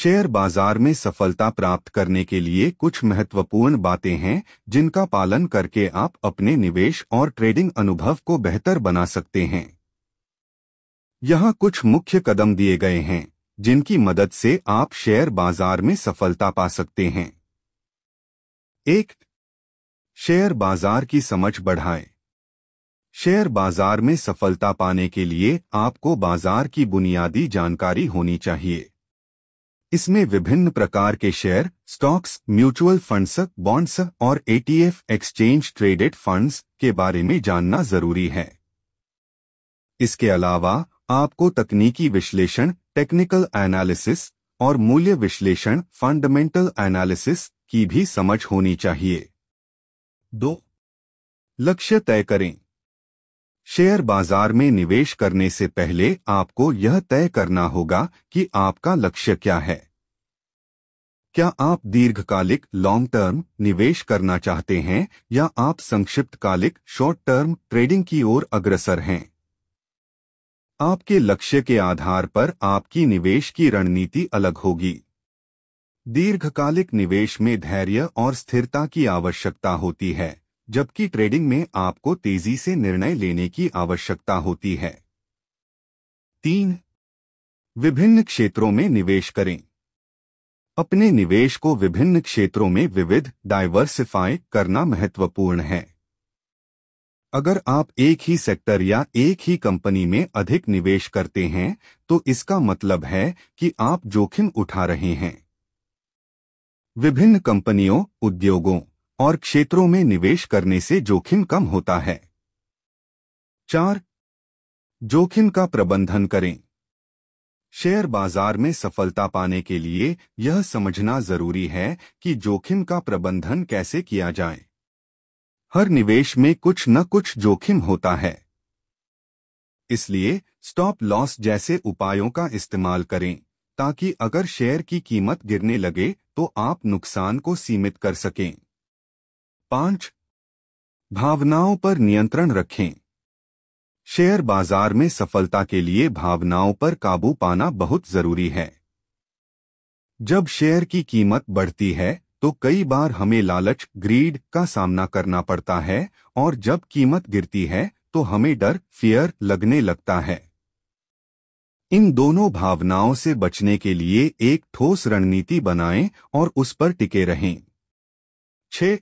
Share बाजार में सफलता प्राप्त करने के लिए कुछ महत्वपूर्ण बातें हैं जिनका पालन करके आप अपने निवेश और ट्रेडिंग अनुभव को बेहतर बना सकते हैं। यहाँ कुछ मुख्य कदम दिए गए हैं जिनकी मदद से आप शेयर बाजार में सफलता पा सकते हैं। 1. शेयर बाजार की समझ बढ़ाएं। शेयर बाजार में सफलता पाने के लिए आपको बाजार की बुनियादी जानकारी होनी चाहिए। इसमें विभिन्न प्रकार के share, stocks, mutual funds, bonds और ETF एक्सचेंज ट्रेडेड फंड्स के बारे में जानना जरूरी है। इसके अलावा आपको तकनीकी विश्लेषण, टेक्निकल एनालिसिस और मूल्य विश्लेषण, फंडामेंटल एनालिसिस की भी समझ होनी चाहिए। 2. लक्ष्य तय करें। शेयर बाजार में निवेश करने से पहले आपको यह तय करना होगा कि आपका लक्ष्य क्या है। क्या आप दीर्घकालिक लॉन्ग टर्म निवेश करना चाहते हैं या आप संक्षिप्तकालिक शॉर्ट टर्म ट्रेडिंग की ओर अग्रसर हैं? आपके लक्ष्य के आधार पर आपकी निवेश की रणनीति अलग होगी। दीर्घकालिक निवेश में धैर्य और स्थिरता की आवश्यकता होती है, जबकि ट्रेडिंग में आपको तेजी से निर्णय लेने की आवश्यकता होती है। 3. विभिन्न क्षेत्रों में निवेश करें। अपने निवेश को विभिन्न क्षेत्रों में डाइवर्सिफाई करना महत्वपूर्ण है। अगर आप एक ही सेक्टर या एक ही कंपनी में अधिक निवेश करते हैं, तो इसका मतलब है कि आप जोखिम उठा रहे हैं। विभिन्न कंपनियों, उद्योगों और क्षेत्रों में निवेश करने से जोखिम कम होता है। 4. जोखिम का प्रबंधन करें। शेयर बाजार में सफलता पाने के लिए यह समझना जरूरी है कि जोखिम का प्रबंधन कैसे किया जाए। हर निवेश में कुछ न कुछ जोखिम होता है। इसलिए स्टॉप लॉस जैसे उपायों का इस्तेमाल करें ताकि अगर शेयर की कीमत गिरने लगे तो आप नुकसान को सीमित कर सकें। 5. भावनाओं पर नियंत्रण रखें। शेयर बाजार में सफलता के लिए भावनाओं पर काबू पाना बहुत जरूरी है। जब शेयर की कीमत बढ़ती है तो कई बार हमें लालच, ग्रीड का सामना करना पड़ता है, और जब कीमत गिरती है तो हमें डर, फियर लगने लगता है। इन दोनों भावनाओं से बचने के लिए एक ठोस रणनीति बनाएं और उस पर टिके रहें। 6.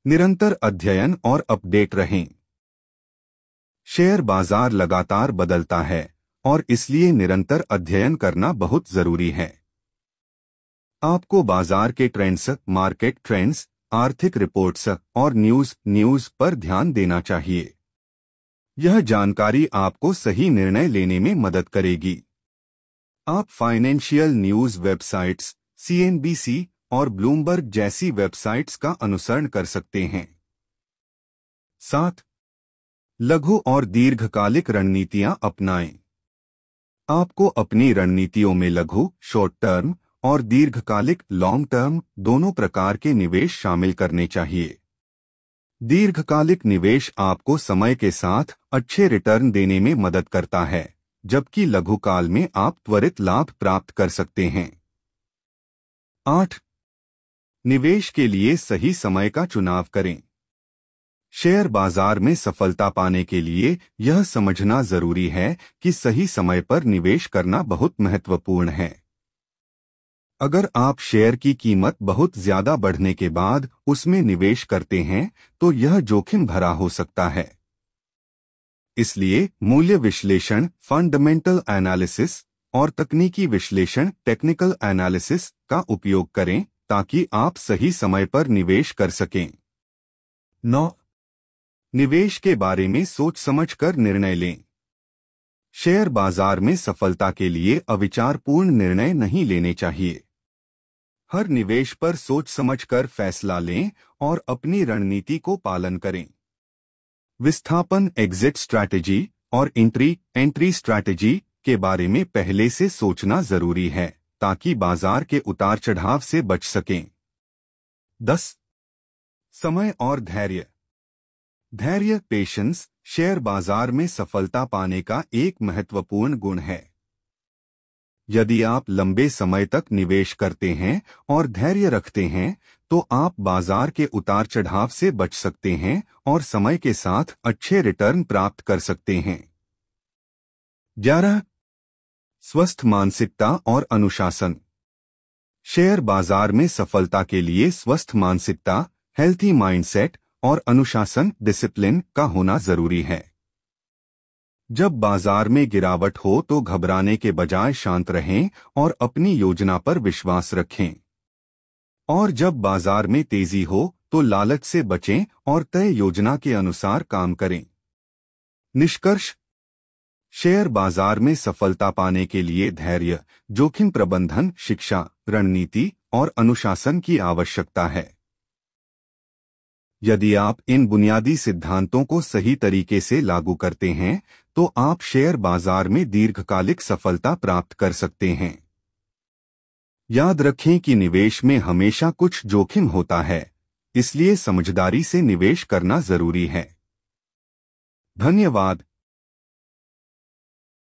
निरंतर अध्ययन और अपडेट रहें। शेयर बाजार लगातार बदलता है और इसलिए निरंतर अध्ययन करना बहुत जरूरी है। आपको बाजार के ट्रेंड्स, मार्केट ट्रेंड्स, आर्थिक रिपोर्ट्स और न्यूज पर ध्यान देना चाहिए। यह जानकारी आपको सही निर्णय लेने में मदद करेगी। आप फाइनेंशियल न्यूज वेबसाइट्स, CNBC और ब्लूमबर्ग जैसी वेबसाइट्स का अनुसरण कर सकते हैं। 7. लघु और दीर्घकालिक रणनीतियां अपनाएं। आपको अपनी रणनीतियों में लघु, शॉर्ट टर्म और दीर्घकालिक, लॉन्ग टर्म दोनों प्रकार के निवेश शामिल करने चाहिए। दीर्घकालिक निवेश आपको समय के साथ अच्छे रिटर्न देने में मदद करता है, जबकि लघुकाल में आप त्वरित लाभ प्राप्त कर सकते हैं। 8. निवेश के लिए सही समय का चुनाव करें। शेयर बाजार में सफलता पाने के लिए यह समझना जरूरी है कि सही समय पर निवेश करना बहुत महत्वपूर्ण है। अगर आप शेयर की कीमत बहुत ज्यादा बढ़ने के बाद उसमें निवेश करते हैं तो यह जोखिम भरा हो सकता है। इसलिए मूल्य विश्लेषण, फंडामेंटल एनालिसिस और तकनीकी विश्लेषण, टेक्निकल एनालिसिस का उपयोग करें ताकि आप सही समय पर निवेश कर सकें। 9. निवेश के बारे में सोच समझकर निर्णय लें। शेयर बाजार में सफलता के लिए अविचारपूर्ण निर्णय नहीं लेने चाहिए। हर निवेश पर सोच समझकर फैसला लें और अपनी रणनीति को पालन करें। विस्थापन, एग्जिट स्ट्रैटेजी और एंट्री स्ट्रैटेजी के बारे में पहले से सोचना जरूरी है ताकि बाजार के उतार चढ़ाव से बच सकें। 10. समय और धैर्य। धैर्य, पेशेंस, शेयर बाजार में सफलता पाने का एक महत्वपूर्ण गुण है। यदि आप लंबे समय तक निवेश करते हैं और धैर्य रखते हैं तो आप बाजार के उतार चढ़ाव से बच सकते हैं और समय के साथ अच्छे रिटर्न प्राप्त कर सकते हैं। 11. स्वस्थ मानसिकता और अनुशासन। शेयर बाजार में सफलता के लिए स्वस्थ मानसिकता, हेल्थी माइंडसेट और अनुशासन, डिसिप्लिन का होना जरूरी है। जब बाजार में गिरावट हो तो घबराने के बजाय शांत रहें और अपनी योजना पर विश्वास रखें। और जब बाजार में तेजी हो तो लालच से बचें और तय योजना के अनुसार काम करें। निष्कर्ष: शेयर बाजार में सफलता पाने के लिए धैर्य, जोखिम प्रबंधन, शिक्षा, रणनीति और अनुशासन की आवश्यकता है। यदि आप इन बुनियादी सिद्धांतों को सही तरीके से लागू करते हैं तो आप शेयर बाजार में दीर्घकालिक सफलता प्राप्त कर सकते हैं। याद रखें कि निवेश में हमेशा कुछ जोखिम होता है, इसलिए समझदारी से निवेश करना जरूरी है। धन्यवाद।